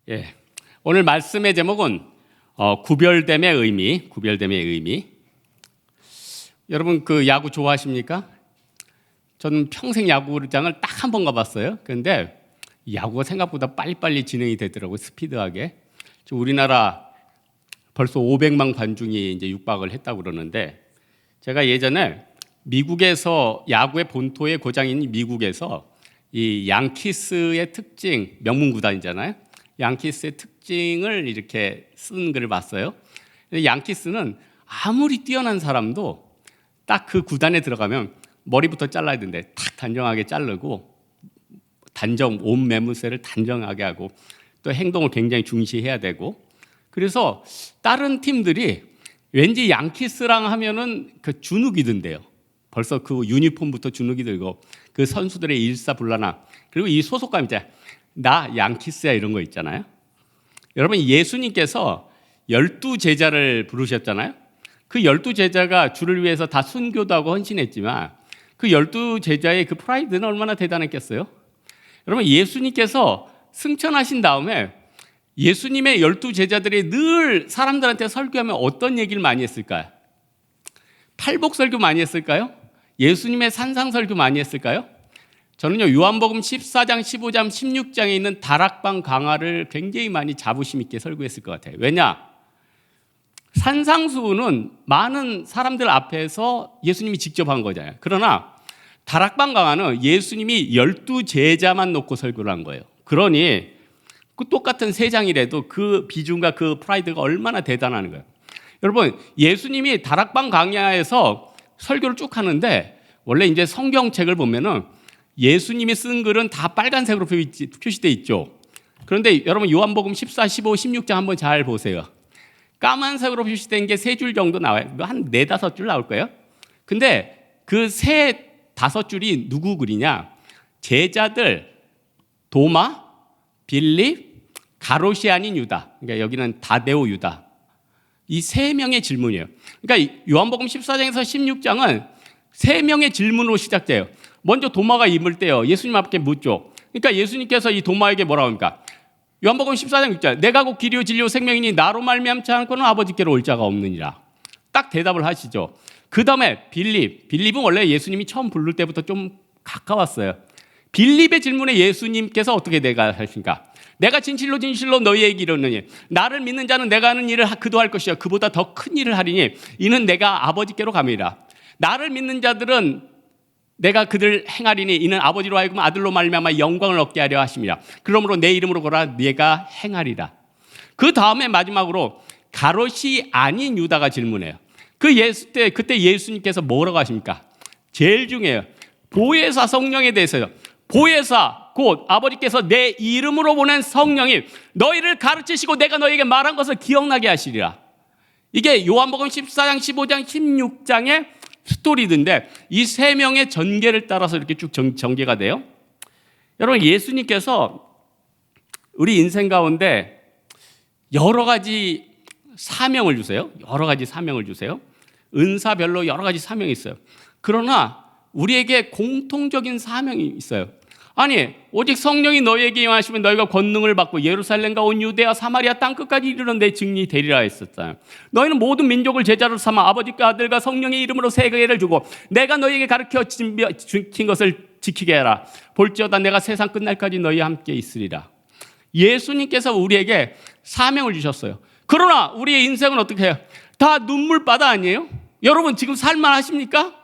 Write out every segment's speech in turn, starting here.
예, 오늘 말씀의 제목은 구별됨의 의미. 여러분 그 야구 좋아하십니까? 저는 평생 야구장을 딱 한 번 가봤어요. 그런데 야구가 생각보다 빨리빨리 진행이 되더라고요. 스피드하게. 지금 우리나라 벌써 500만 관중이 이제 육박을 했다고 그러는데, 제가 예전에 미국에서 야구의 본토의 고장인 미국에서 이 양키스의 특징, 명문 구단이잖아요. 양키스의 특징을 이렇게 쓴 글을 봤어요. 양키스는 아무리 뛰어난 사람도 딱 그 구단에 들어가면 머리부터 잘라야 된대. 탁 단정하게 자르고, 옷 매무새를 단정하게 하고, 또 행동을 굉장히 중시해야 되고. 그래서 다른 팀들이 왠지 양키스랑 하면은 그 주눅이 든대요. 벌써 그 유니폼부터 주눅이 들고, 그 선수들의 일사불란함, 그리고 이 소속감 있잖아요. 나 양키스야, 이런 거 있잖아요. 여러분, 예수님께서 12제자를 부르셨잖아요. 그 12제자가 주를 위해서 다 순교도 하고 헌신했지만, 그 12제자의 그 프라이드는 얼마나 대단했겠어요? 여러분, 예수님께서 승천하신 다음에 예수님의 12제자들이 늘 사람들한테 설교하면 어떤 얘기를 많이 했을까요? 팔복 설교 많이 했을까요? 예수님의 산상 설교 많이 했을까요? 저는요, 요한복음 14장, 15장, 16장에 있는 다락방 강화를 굉장히 많이 자부심 있게 설교했을 것 같아요. 왜냐? 산상수훈은 많은 사람들 앞에서 예수님이 직접 한 거잖아요. 그러나 다락방 강화는 예수님이 12제자만 놓고 설교를 한 거예요. 그러니 그 똑같은 3장이라도 그 비중과 그 프라이드가 얼마나 대단한 거예요. 여러분, 예수님이 다락방 강야에서 설교를 쭉 하는데, 원래 이제 성경책을 보면은 예수님이 쓴 글은 다 빨간색으로 표시되어 있죠. 그런데 여러분, 요한복음 14, 15, 16장 한번 잘 보세요. 까만색으로 표시된 게 3줄 정도 나와요. 한 4, 5줄 나올 거예요. 근데 그 3, 5줄이 누구 글이냐? 제자들 도마, 빌립, 가롯이 아닌 유다. 그러니까 여기는 다데오 유다. 이 3명의 질문이에요. 그러니까 요한복음 14장에서 16장은 3명의 질문으로 시작돼요. 먼저 도마가 입을 때요, 예수님 앞에 묻죠. 그러니까 예수님께서 이 도마에게 뭐라고 합니까? 요한복음 14장 6절, 내가 곧 길이요 진리요 생명이니 나로 말미암지 않고는 아버지께로 올 자가 없느니라. 딱 대답을 하시죠. 그 다음에 빌립은 원래 예수님이 처음 부를 때부터 좀 가까웠어요. 빌립의 질문에 예수님께서 어떻게 대답하십니까? 내가 진실로 너희에게 이르노니 나를 믿는 자는 내가 하는 일을 그도 할 것이요 그보다 더 큰 일을 하리니 이는 내가 아버지께로 감이라. 나를 믿는 자들은 내가 그들 행하리니 이는 아버지로 하여금 아들로 말미암아 영광을 얻게 하려 하심이라. 그러므로 내 이름으로 거라 내가 행하리라. 그 다음에 마지막으로 가롯이 아닌 유다가 질문해요. 그때 예수님께서 뭐라고 하십니까? 제일 중요해요. 보혜사 성령에 대해서요. 보혜사 곧 아버지께서 내 이름으로 보낸 성령이 너희를 가르치시고 내가 너희에게 말한 것을 기억나게 하시리라. 이게 요한복음 14장, 15장, 16장의 스토리인데, 이 3명의 전개를 따라서 이렇게 쭉 전개가 돼요. 여러분, 예수님께서 우리 인생 가운데 여러 가지 사명을 주세요. 은사별로 여러 가지 사명이 있어요. 그러나 우리에게 공통적인 사명이 있어요. 아니, 오직 성령이 너희에게 임하시면 너희가 권능을 받고 예루살렘과 온 유대와 사마리아 땅끝까지 이르러 내 증인이 되리라 했었잖아요. 너희는 모든 민족을 제자로 삼아 아버지과 아들과 성령의 이름으로 세계를 주고 내가 너희에게 가르쳐 주신 것을 지키게 해라. 볼지어다 내가 세상 끝날까지 너희와 함께 있으리라. 예수님께서 우리에게 사명을 주셨어요. 그러나 우리의 인생은 어떻게 해요? 다 눈물바다 아니에요? 여러분, 지금 살만하십니까?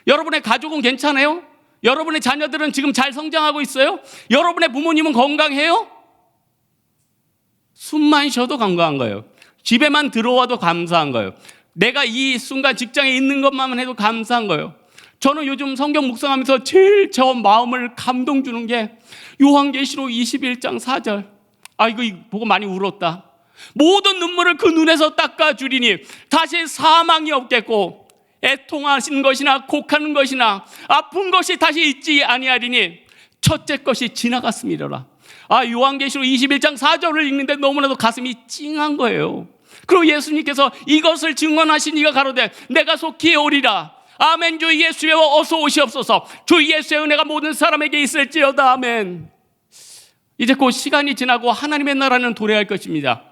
여러분의 가족은 괜찮아요? 여러분의 자녀들은 지금 잘 성장하고 있어요? 여러분의 부모님은 건강해요? 숨만 쉬어도 건강한 거예요. 집에만 들어와도 감사한 거예요. 내가 이 순간 직장에 있는 것만 해도 감사한 거예요. 저는 요즘 성경 묵상하면서 제일 저 마음을 감동 주는 게 요한계시록 21장 4절. 이거 보고 많이 울었다. 모든 눈물을 그 눈에서 닦아주리니 다시 사망이 없겠고 애통하신 것이나 곡하는 것이나 아픈 것이 다시 있지 아니하리니 첫째 것이 지나갔음이로라. 요한계시록 21장 4절을 읽는데 너무나도 가슴이 찡한 거예요. 그리고 예수님께서 이것을 증언하신 이가 가로되 내가 속히 오리라. 아멘. 주 예수여 어서 오시옵소서. 주 예수의 은혜가 모든 사람에게 있을지어다. 아멘. 이제 그 시간이 지나고 하나님의 나라는 도래할 것입니다.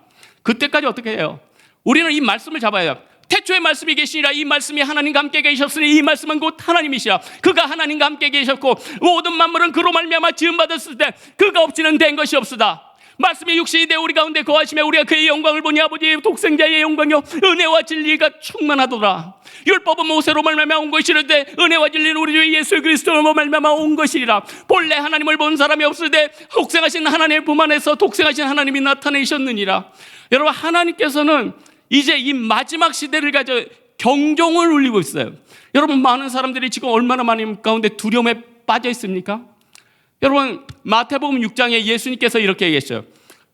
그때까지 어떻게 해요? 우리는 이 말씀을 잡아야 해요. 태초에 말씀이 계시니라. 이 말씀이 하나님과 함께 계셨으니 이 말씀은 곧 하나님이시라. 그가 하나님과 함께 계셨고 모든 만물은 그로 말미암아 지음받았을 때 그가 없이는 된 것이 없으다. 말씀이 육신이 되어 우리 가운데 거하시며 우리가 그의 영광을 보니 아버지의 독생자의 영광이요 은혜와 진리가 충만하더라. 율법은 모세로 말미암아 온 것이라되 은혜와 진리는 우리 주 예수 그리스도로 말미암아 온 것이리라. 본래 하나님을 본 사람이 없을 때 독생하신 하나님의 품 안에서 독생하신 하나님이 나타내셨느니라. 여러분, 하나님께서는 이제 이 마지막 시대를 가져 경종을 울리고 있어요. 여러분, 많은 사람들이 지금 얼마나 많은 가운데 두려움에 빠져 있습니까? 여러분, 마태복음 6장에 예수님께서 이렇게 얘기했어요.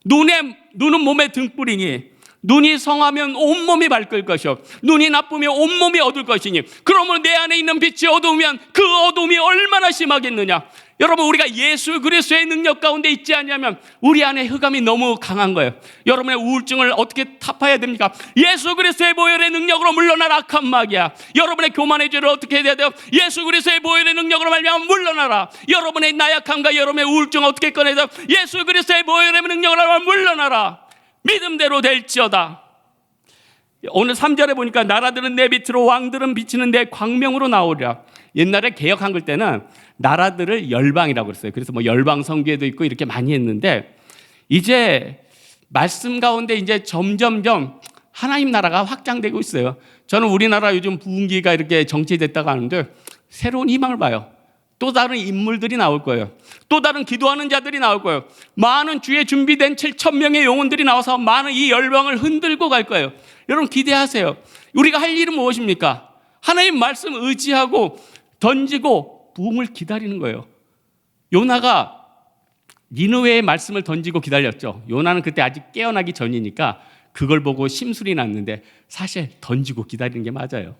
눈은 몸의 등불이니 눈이 성하면 온몸이 밝을 것이요 눈이 나쁘면 온몸이 어두울 것이니 그러면 내 안에 있는 빛이 어두우면 그 어두움이 얼마나 심하겠느냐. 여러분, 우리가 예수 그리스도의 능력 가운데 있지 않냐면 우리 안에 흑암이 너무 강한 거예요. 여러분의 우울증을 어떻게 타파해야 됩니까? 예수 그리스도의 보혈의 능력으로 물러나라. 악한 마귀야. 여러분의 교만의 죄를 어떻게 해야 돼요? 예수 그리스도의 보혈의 능력으로 말미암아 물러나라. 여러분의 나약함과 여러분의 우울증을 어떻게 꺼내야 돼요? 예수 그리스도의 보혈의 능력으로 말미암아 물러나라. 믿음대로 될지어다. 오늘 3절에 보니까 나라들은 내 빛으로 왕들은 비치는 내 광명으로 나오리라. 옛날에 개역 한글 때는 나라들을 열방이라고 그랬어요. 그래서 뭐 열방 성교회도 있고 이렇게 많이 했는데 이제 말씀 가운데 이제 점점점 하나님 나라가 확장되고 있어요. 저는 우리나라 요즘 부흥기가 이렇게 정체됐다가 하는데 새로운 희망을 봐요. 또 다른 인물들이 나올 거예요. 또 다른 기도하는 자들이 나올 거예요. 많은 주의 준비된 7,000명의 영혼들이 나와서 많은 이 열방을 흔들고 갈 거예요. 여러분, 기대하세요. 우리가 할 일은 무엇입니까? 하나님 말씀 의지하고 던지고 부흥을 기다리는 거예요. 요나가 니느웨의 말씀을 던지고 기다렸죠. 요나는 그때 아직 깨어나기 전이니까 그걸 보고 심술이 났는데 사실 던지고 기다리는 게 맞아요.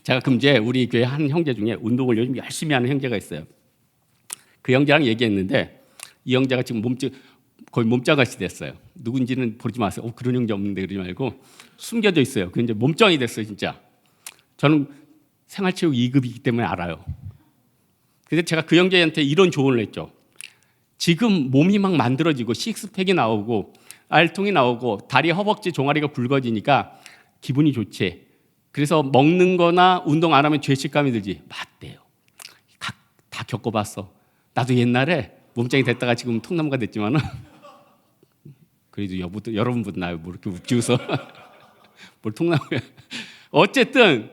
제가 금주에 우리 교회 한 형제 중에 운동을 요즘 열심히 하는 형제가 있어요. 그 형제랑 얘기했는데 이 형제가 지금 거의 몸짱같이 됐어요. 누군지는 보지 마세요. 그런 형제 없는데 그러지 말고 숨겨져 있어요. 그 이제 몸짱이 됐어요, 진짜. 저는 생활체육 2급이기 때문에 알아요. 그래서 제가 그 형제한테 이런 조언을 했죠. 지금 몸이 막 만들어지고 식스팩이 나오고 알통이 나오고 다리, 허벅지, 종아리가 굵어지니까 기분이 좋지. 그래서 먹는 거나 운동 안 하면 죄책감이 들지. 맞대요. 다 겪어봤어. 나도 옛날에 몸짱이 됐다가 지금 통나무가 됐지만은 그래도 여러분보다 나요. 뭐 이렇게 웃기워서 뭘 통나무야. 어쨌든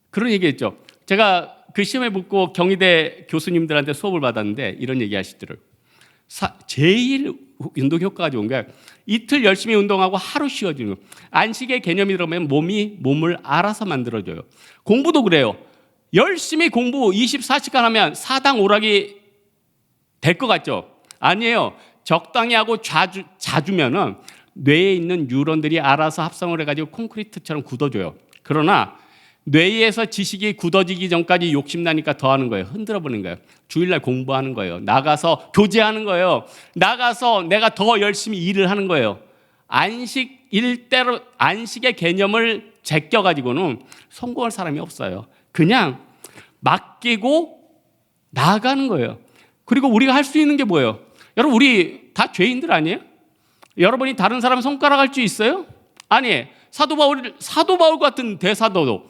그런 얘기했죠. 제가 그 시험에 붙고 경희대 교수님들한테 수업을 받았는데 이런 얘기 하시더라고요. 제일 운동 효과가 좋은 게 이틀 열심히 운동하고 하루 쉬어주는 거. 안식의 개념이 들어가면 몸이 몸을 알아서 만들어줘요. 공부도 그래요. 열심히 공부 24시간 하면 사당 오락이 될 것 같죠? 아니에요. 적당히 하고 자주면은 뇌에 있는 뉴런들이 알아서 합성을 해가지고 콘크리트처럼 굳어줘요. 그러나 뇌에서 지식이 굳어지기 전까지 욕심나니까 더 하는 거예요. 흔들어 보는 거예요. 주일날 공부하는 거예요. 나가서 교제하는 거예요. 나가서 내가 더 열심히 일을 하는 거예요. 안식의 개념을 제껴가지고는 성공할 사람이 없어요. 그냥 맡기고 나아가는 거예요. 그리고 우리가 할 수 있는 게 뭐예요? 여러분, 우리 다 죄인들 아니에요? 여러분이 다른 사람 손가락 할 수 있어요? 아니, 사도 바울 같은 대사도도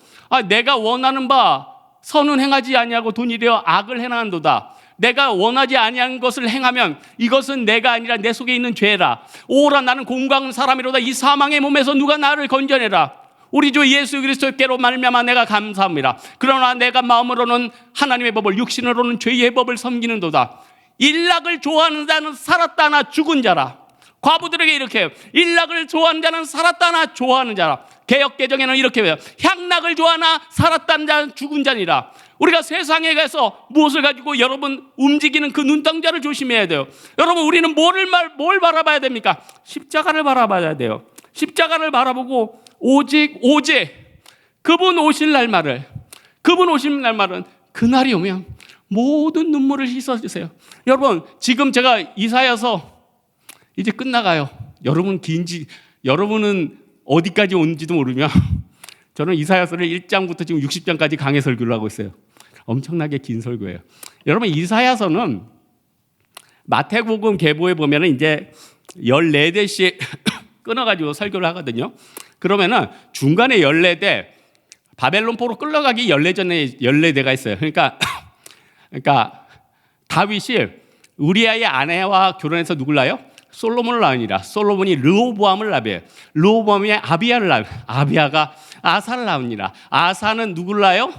내가 원하는 바 선은 행하지 아니하고 돈이되어 악을 행하는도다. 내가 원하지 아니한 것을 행하면 이것은 내가 아니라 내 속에 있는 죄라. 오라, 나는 공고한 사람이로다. 이 사망의 몸에서 누가 나를 건져내라. 우리 주 예수 그리스도께로 말미암아 내가 감사합니다. 그러나 내가 마음으로는 하나님의 법을, 육신으로는 죄의 법을 섬기는도다. 일락을 좋아하는 자는 살았다 하나 죽은 자라. 과부들에게 이렇게 해요. 일락을 좋아하는 자는 살았다 하나 좋아하는 자라. 개역개정에는 이렇게 해요. 향락을 좋아하나 살았다는 자는 죽은 자니라. 우리가 세상에 가서 무엇을 가지고 여러분 움직이는 그 눈동자를 조심해야 돼요. 여러분, 우리는 뭘 바라봐야 됩니까? 십자가를 바라봐야 돼요. 십자가를 바라보고 오직 그분 오실 날말은 그날이 오면 모든 눈물을 씻어주세요. 여러분, 지금 제가 이사여서 이제 끝나가요. 여러분은 어디까지 온지도 모르며 저는 이사야서를 1장부터 지금 60장까지 강해 설교를 하고 있어요. 엄청나게 긴 설교예요. 여러분, 이사야서는 마태복음 계보에 보면은 이제 14대씩 끊어가지고 설교를 하거든요. 그러면은 중간에 14대, 바벨론 포로 끌려가기 14전에 14대가 있어요. 그러니까 다윗이 우리아의 아내와 결혼해서 누굴 낳아요? 솔로몬을 낳으니라. 솔로몬이 르호보암을 낳아요. 르호보암이 아비야를 낳아요. 아비야가 아사를 낳으니라. 아사는 누굴 낳아요?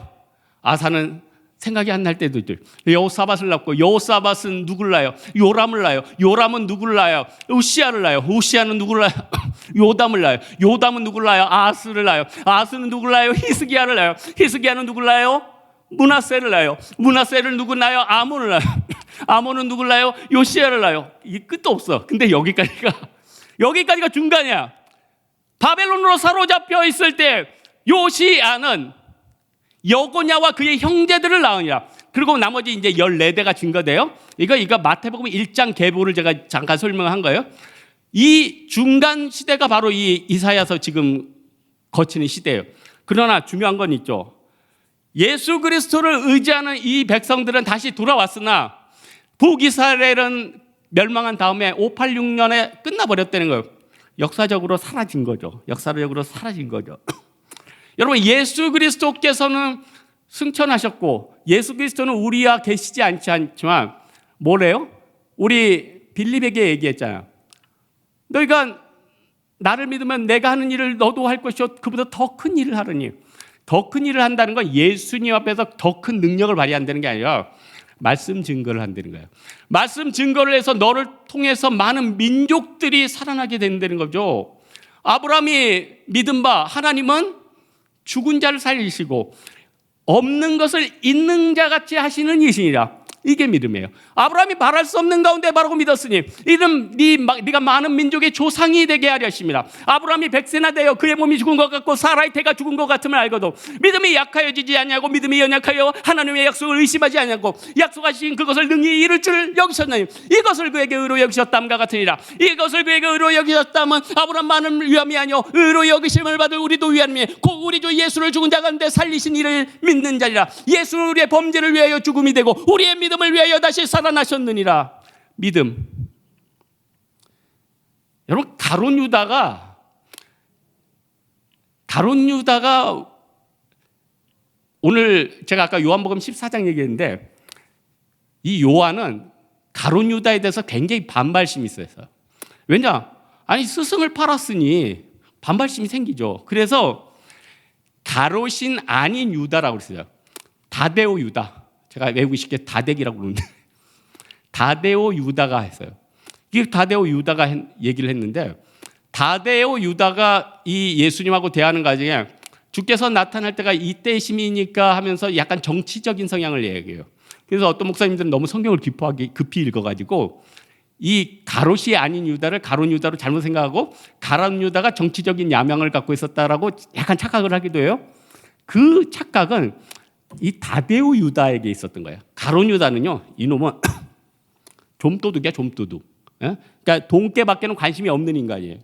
아사는 생각이 안 날 때도 있죠. 여호사밧을 낳고, 여호사밧은 누굴 낳아요? 요람을 낳아요. 요람은 누굴 낳아요? 우시아를 낳아요. 우시아는 누굴 낳아요? 요담을 낳아요. 요담은 누굴 낳아요? 아스를 낳아요. 아스는 누굴 낳아요? 히스기야를 낳아요. 히스기야는 누굴 낳아요? 므낫세를 낳아요. 므낫세를 누구 낳아요? 아몬을 낳아요. 아몬은 누굴 낳아요? 요시야를 낳아요. 이 끝도 없어. 근데 여기까지가 중간이야. 바벨론으로 사로잡혀 있을 때 요시야는 여고냐와 그의 형제들을 낳으니라. 그리고 나머지 이제 14대가 증거돼요. 이거 마태복음 1장 계보를 제가 잠깐 설명한 거예요. 이 중간 시대가 바로 이 이사야서 지금 거치는 시대예요. 그러나 중요한 건 있죠. 예수 그리스도를 의지하는 이 백성들은 다시 돌아왔으나 북이스라엘은 멸망한 다음에 586년에 끝나버렸다는 거예요. 역사적으로 사라진 거죠. 여러분, 예수 그리스도께서는 승천하셨고 예수 그리스도는 우리와 계시지 않지만 뭐래요? 우리 빌립에게 얘기했잖아요. 너희가 나를 믿으면 내가 하는 일을 너도 할 것이요 그보다 더 큰 일을 하느니. 더 큰 일을 한다는 건 예수님 앞에서 더 큰 능력을 발휘한다는 게 아니라 말씀 증거를 한다는 거예요. 말씀 증거를 해서 너를 통해서 많은 민족들이 살아나게 된다는 거죠. 아브라함이 믿은 바 하나님은 죽은 자를 살리시고 없는 것을 있는 자 같이 하시는 이시니라. 이게 믿음이에요. 아브라함이 바랄 수 없는 가운데 바라고 믿었으니 이는 네가 많은 민족의 조상이 되게 하려 하심이라. 아브라함이 100세나 되어 그의 몸이 죽은 것 같고 사라의 태가 죽은 것 같음을 알고도 믿음이 약하여지지 아니하고 믿음이 연약하여 하나님의 약속을 의심하지 아니하고 약속하신 그것을 능히 이룰 줄 여기셨나니 이것을 그에게 의로 여기셨담과 같으니라. 이것을 그에게 의로 여기셨다면 아브라함 많은 위함이 아니요 의로 여기심을 받을 우리도 위함이며 곧 우리 주 예수를 죽은 자 가운데 살리신 이를 믿는 자리라. 예수는 우리의 범죄를 위하여 죽음이 되고 우리의 믿음을 위하여 다시 살아나셨느니라. 믿음. 여러분, 가룟 유다가 오늘 제가 아까 요한복음 14장 얘기했는데 이 요한은 가룟 유다에 대해서 굉장히 반발심이 있어요. 왜냐? 아니 스승을 팔았으니 반발심이 생기죠. 그래서 가롯인 아닌 유다라고 그랬어요. 다데오 유다. 제가 외우기 쉽게 다덱이라고 부르는데 다데오 유다가 했어요. 이 다데오 유다가 얘기를 했는데 다데오 유다가 이 예수님하고 대하는 과정에 주께서 나타날 때가 이때심이니까 하면서 약간 정치적인 성향을 얘기해요. 그래서 어떤 목사님들은 너무 성경을 급히 읽어가지고 이 가롯이 아닌 유다를 가룟 유다로 잘못 생각하고 가룟 유다가 정치적인 야망을 갖고 있었다라고 약간 착각을 하기도 해요. 그 착각은 이 다데오 유다에게 있었던 거예요. 가룟 유다는요, 이놈은 좀도둑이야, 좀도둑. 그러니까 돈깨밖에는 관심이 없는 인간이에요.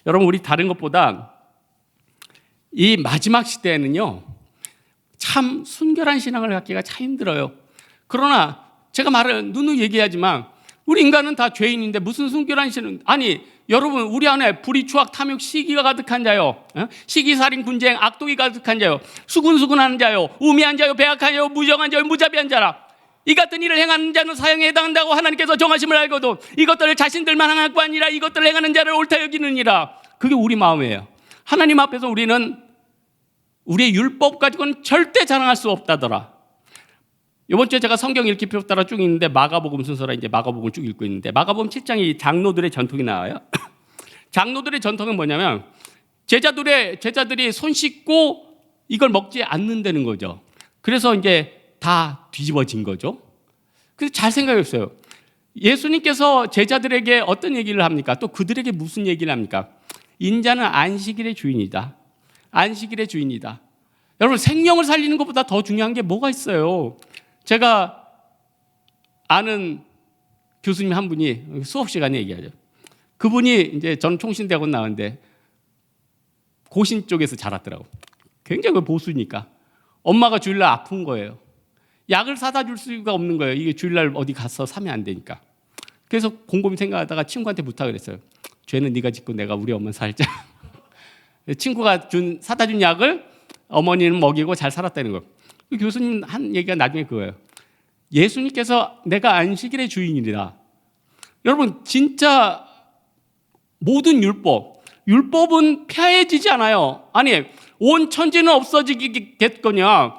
여러분, 우리 다른 것보다 이 마지막 시대에는요, 참 순결한 신앙을 갖기가 참 힘들어요. 그러나 제가 누누이 얘기하지만 우리 인간은 다 죄인인데 무슨 순결한 신앙? 아니 여러분, 우리 안에 불의, 추악, 탐욕, 시기가 가득한 자요, 시기, 살인, 분쟁, 악독이 가득한 자요, 수군수군하는 자요, 우매한 자요, 배악한 자요, 무정한 자요, 무자비한 자라. 이 같은 일을 행하는 자는 사형에 해당한다고 하나님께서 정하심을 알고도 이것들을 자신들만 행할 거 아니라 이것들을 행하는 자를 옳다 여기느니라. 그게 우리 마음이에요. 하나님 앞에서 우리는 우리의 율법 가지고는 절대 자랑할 수 없다더라. 이번 주에 제가 성경 읽기 표 따라 쭉 읽는데 마가복음 순서라 이제 마가복음을 쭉 읽고 있는데 마가복음 7장에 장로들의 전통이 나와요. 장로들의 전통은 뭐냐면 제자들이 손 씻고 이걸 먹지 않는다는 거죠. 그래서 이제 다 뒤집어진 거죠. 그래서 잘 생각했어요. 예수님께서 제자들에게 어떤 얘기를 합니까? 또 그들에게 무슨 얘기를 합니까? 인자는 안식일의 주인이다. 안식일의 주인이다. 여러분, 생명을 살리는 것보다 더 중요한 게 뭐가 있어요? 제가 아는 교수님 한 분이 수업 시간에 얘기하죠. 그분이 이제 저는 총신대학원 나왔는데 고신 쪽에서 자랐더라고. 굉장히 보수니까 엄마가 주일날 아픈 거예요. 약을 사다 줄 수가 없는 거예요. 이게 주일날 어디 가서 사면 안 되니까. 그래서 곰곰이 생각하다가 친구한테 부탁을 했어요. 죄는 네가 짓고 내가 우리 엄마 살자. 친구가 사다 준 약을 어머니는 먹이고 잘 살았다는 거예요. 교수님 한 얘기가 나중에 그거예요. 예수님께서 내가 안식일의 주인이라. 여러분 진짜 모든 율법은 폐해지지 않아요. 아니 온 천지는 없어지겠거냐,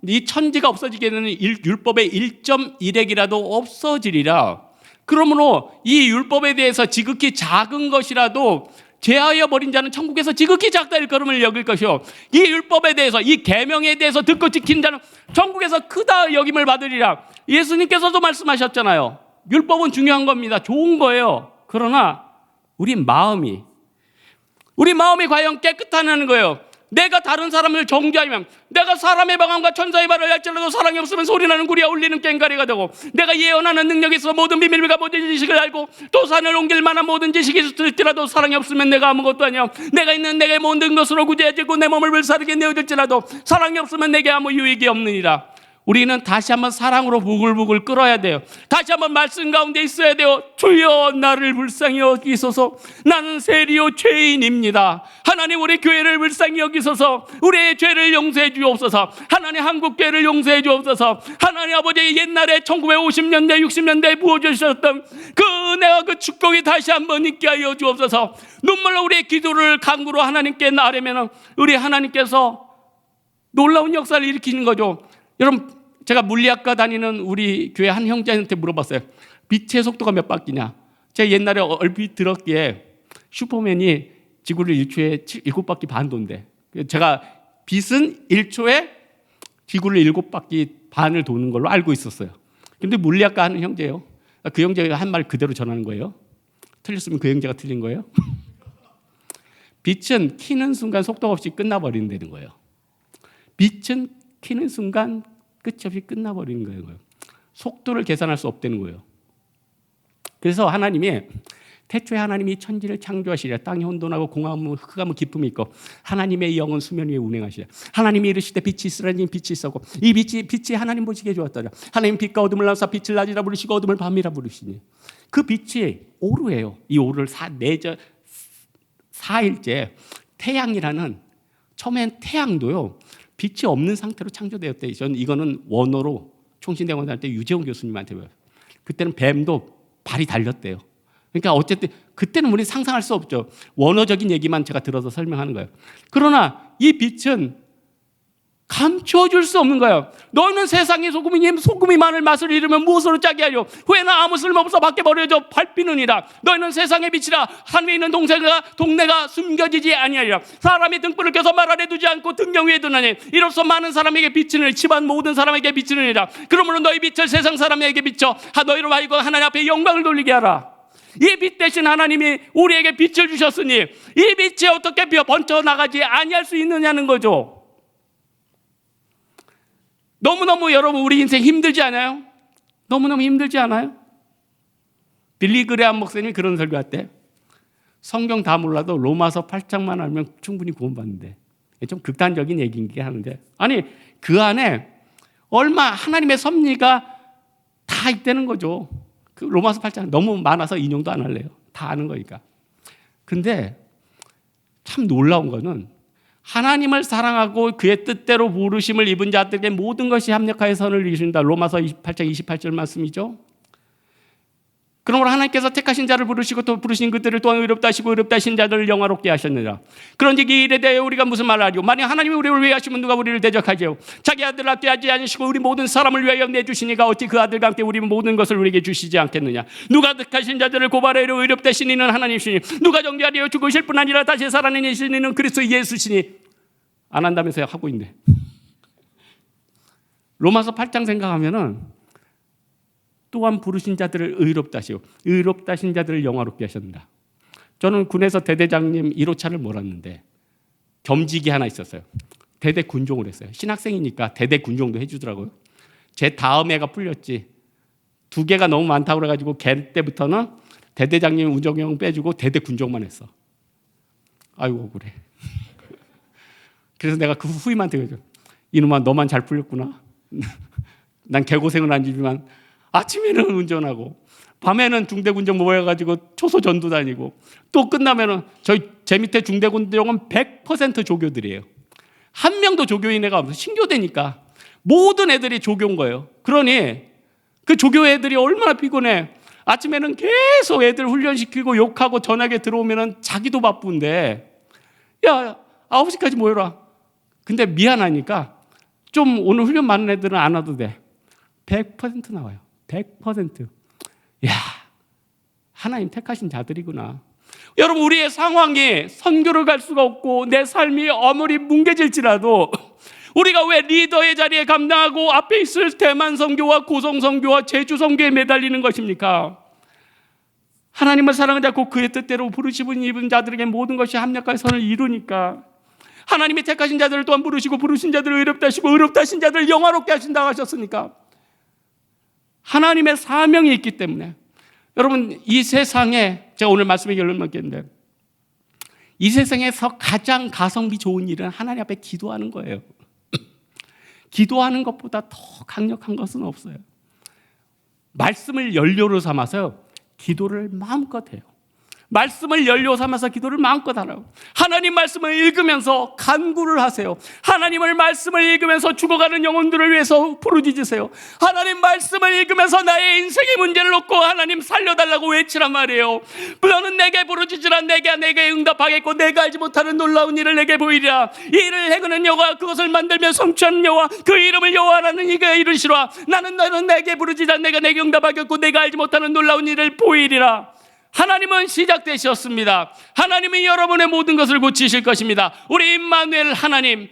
이 천지가 없어지게 되는 율법의 1.1핵이라도 없어지리라. 그러므로 이 율법에 대해서 지극히 작은 것이라도 제하여 버린 자는 천국에서 지극히 작다 일컬음을 여길 것이요, 이 율법에 대해서, 이 계명에 대해서 듣고 지킨 자는 천국에서 크다 여김을 받으리라. 예수님께서도 말씀하셨잖아요. 율법은 중요한 겁니다. 좋은 거예요. 그러나 우리 마음이 과연 깨끗하냐는 거예요. 내가 다른 사람을 정죄하면, 내가 사람의 방언과 천사의 말을 할지라도 사랑이 없으면 소리나는 구리와 울리는 꽹과리가 되고, 내가 예언하는 능력이 있어 모든 비밀과 모든 지식을 알고 또 산을 옮길 만한 모든 지식이 있을지라도 사랑이 없으면 내가 아무것도 아니야. 내가 있는 내게 모든 것으로 구제해지고 내 몸을 불사르게 내어줄지라도 사랑이 없으면 내게 아무 유익이 없느니라. 우리는 다시 한번 사랑으로 부글부글 끓어야 돼요. 다시 한번 말씀 가운데 있어야 돼요. 주여 나를 불쌍히 여기소서. 나는 세리요 죄인입니다. 하나님 우리 교회를 불쌍히 여기소서. 우리의 죄를 용서해 주옵소서. 하나님 한국 교회를 용서해 주옵소서. 하나님 아버지 옛날에 1950년대 60년대에 부어주셨던 그 은혜와 그 축복이 다시 한번 있게 하여 주옵소서. 눈물로 우리의 기도를 간구로 하나님께 나르면 우리 하나님께서 놀라운 역사를 일으키는 거죠. 여러분 제가 물리학과 다니는 우리 교회 한 형제한테 물어봤어요. 빛의 속도가 몇 바퀴냐. 제가 옛날에 얼핏 들었기에 슈퍼맨이 지구를 1초에 7바퀴 반 돈대. 제가 빛은 1초에 지구를 7바퀴 반을 도는 걸로 알고 있었어요. 근데 물리학과 하는 형제예요. 그 형제가 한 말 그대로 전하는 거예요. 틀렸으면 그 형제가 틀린 거예요. 빛은 키는 순간 속도 없이 끝나버린다는 거예요. 빛은 키는 순간 끝이 없이 끝나버리는 거예요. 속도를 계산할 수 없다는 거예요. 그래서 하나님이 태초에 하나님이 천지를 창조하시리라. 땅이 혼돈하고 공허하고 흑암은 기품이 있고 하나님의 영은 수면 위에 운행하시리라. 하나님이 이르시되 빛이 있으라니 빛이 있었고 이 빛이 하나님 보시기에 좋았더라. 하나님 빛과 어둠을 나누사 빛을 낮이라 부르시고 어둠을 밤이라 부르시니 그 빛이 오르예요. 이 오르를 4일째 태양이라는, 처음엔 태양도요 빛이 없는 상태로 창조되었대요. 저는 이거는 원어로 총신대원 할 때 유재홍 교수님한테 배워요. 그때는 뱀도 발이 달렸대요. 그러니까 어쨌든 그때는 우리 상상할 수 없죠. 원어적인 얘기만 제가 들어서 설명하는 거예요. 그러나 이 빛은 감추어줄 수 없는 거예요. 너희는 세상의 소금이니 소금이 마늘 맛을 잃으면 무엇으로 짜게 하려. 후에나 아무 쓸모없어 밖에 버려져 밟히느니라. 너희는 세상의 빛이라. 산에 있는 동네가 숨겨지지 아니하리라. 사람이 등불을 켜서 말 아래 두지 않고 등경 위에 두나니 이로써 많은 사람에게 비치느니 집안 모든 사람에게 비치느니라. 그러므로 너희 빛을 세상 사람에게 비춰 너희로 하여금 하나님 앞에 영광을 돌리게 하라. 이 빛 대신 하나님이 우리에게 빛을 주셨으니 이 빛이 어떻게 번쩍나가지 아니할 수 있느냐는 거죠. 너무너무 여러분 우리 인생 힘들지 않아요? 너무너무 힘들지 않아요? 빌리 그레함 목사님이 그런 설교할 때 성경 다 몰라도 로마서 8장만 알면 충분히 구원받는데, 좀 극단적인 얘기긴 하는데, 아니 그 안에 얼마 하나님의 섭리가 다 있다는 거죠. 그 로마서 8장 너무 많아서 인용도 안 할래요. 다 아는 거니까. 근데 참 놀라운 거는 하나님을 사랑하고 그의 뜻대로 부르심을 입은 자들에게 모든 것이 합력하여 선을 이루신다. 로마서 8장 28절 말씀이죠. 그러므로 하나님께서 택하신 자를 부르시고 또 부르신 그들을 또한 의롭다 하시고 의롭다 하신 자들을 영화롭게 하셨느니라. 그런즉 이 일에 대해 우리가 무슨 말을 하리요? 만약 하나님이 우리를 위해 하시면 누가 우리를 대적하지요? 자기 아들을 앞에 하지 않으시고 우리 모든 사람을 위하여 내주시니까 어찌 그 아들과 함께 우리 모든 것을 우리에게 주시지 않겠느냐? 누가 택하신 자들을 고발하려 의롭다 하신 이는 하나님이시니 누가 정죄하려 죽으실 뿐 아니라 다시 살아내신 이는 그리스도 예수시니. 안 한다면서 하고 있네. 로마서 8장 생각하면은 또한 부르신 자들을 의롭다 하시고 의롭다 하신 자들을 영화롭게 하셨다. 저는 군에서 대대장님 1호차를 몰았는데 겸직이 하나 있었어요. 대대 군종을 했어요. 신학생이니까 대대 군종도 해주더라고요. 제 다음 해가 풀렸지. 2개가 너무 많다고 그래가지고 걔 때부터는 대대장님 운정형 빼주고 대대 군종만 했어. 아이고 그래. 그래서 내가 그 후임한테 그러죠. 이놈아 너만 잘 풀렸구나. 난 개고생은 아니지만 아침에는 운전하고 밤에는 중대군정 모여가지고 초소전도 다니고 또 끝나면은 제 밑에 중대군정은 100% 조교들이에요. 한 명도 조교인 애가 없어. 신교대니까 모든 애들이 조교인 거예요. 그러니 그 조교 애들이 얼마나 피곤해. 아침에는 계속 애들 훈련시키고 욕하고 저녁에 들어오면은 자기도 바쁜데 야 9시까지 모여라. 근데 미안하니까 좀 오늘 훈련 많은 애들은 안 와도 돼. 100% 나와요. 100%. 야, 하나님 택하신 자들이구나. 여러분, 우리의 상황이 선교를 갈 수가 없고 내 삶이 아무리 뭉개질지라도 우리가 왜 리더의 자리에 감당하고 앞에 있을 대만 선교와 고성 선교와 제주 선교에 매달리는 것입니까? 하나님을 사랑하지 않고 그의 뜻대로 부르심을 입은 자들에게 모든 것이 합력하여 선을 이루니까 하나님이 택하신 자들을 또한 부르시고 부르신 자들을 의롭다 하시고 의롭다 하신 자들을 영화롭게 하신다고 하셨으니까 하나님의 사명이 있기 때문에 여러분, 이 세상에 제가 오늘 말씀의 결론 맺겠는데 이 세상에서 가장 가성비 좋은 일은 하나님 앞에 기도하는 거예요. 기도하는 것보다 더 강력한 것은 없어요. 말씀을 연료로 삼아서요, 기도를 마음껏 해요. 말씀을 연료 삼아서 기도를 마음껏 하라고. 하나님 말씀을 읽으면서 간구를 하세요. 하나님을 말씀을 읽으면서 죽어가는 영혼들을 위해서 부르짖으세요. 하나님 말씀을 읽으면서 나의 인생의 문제를 놓고 하나님 살려달라고 외치란 말이에요. 너는 내게 부르짖으라. 내게 응답하겠고 내가 알지 못하는 놀라운 일을 내게 보이리라. 이 일을 행하는 여호와, 그것을 만들며 성취하는 여호와, 그 이름을 여호와라는 이가 이르시라. 너는 내게 부르짖으라. 내가 내게 응답하겠고 내가 알지 못하는 놀라운 일을 보이리라. 하나님은 시작되셨습니다. 하나님이 여러분의 모든 것을 고치실 것입니다. 우리 임마누엘 하나님,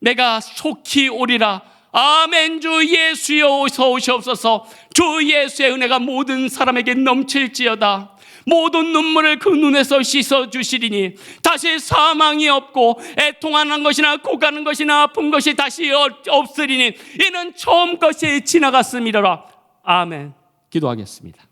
내가 속히 오리라. 아멘. 주 예수여 어서 오시옵소서. 주 예수의 은혜가 모든 사람에게 넘칠지어다. 모든 눈물을 그 눈에서 씻어주시리니 다시 사망이 없고 애통하는 것이나 고가는 것이나 아픈 것이 다시 없으리니 이는 처음 것이 지나갔음이라. 아멘. 기도하겠습니다.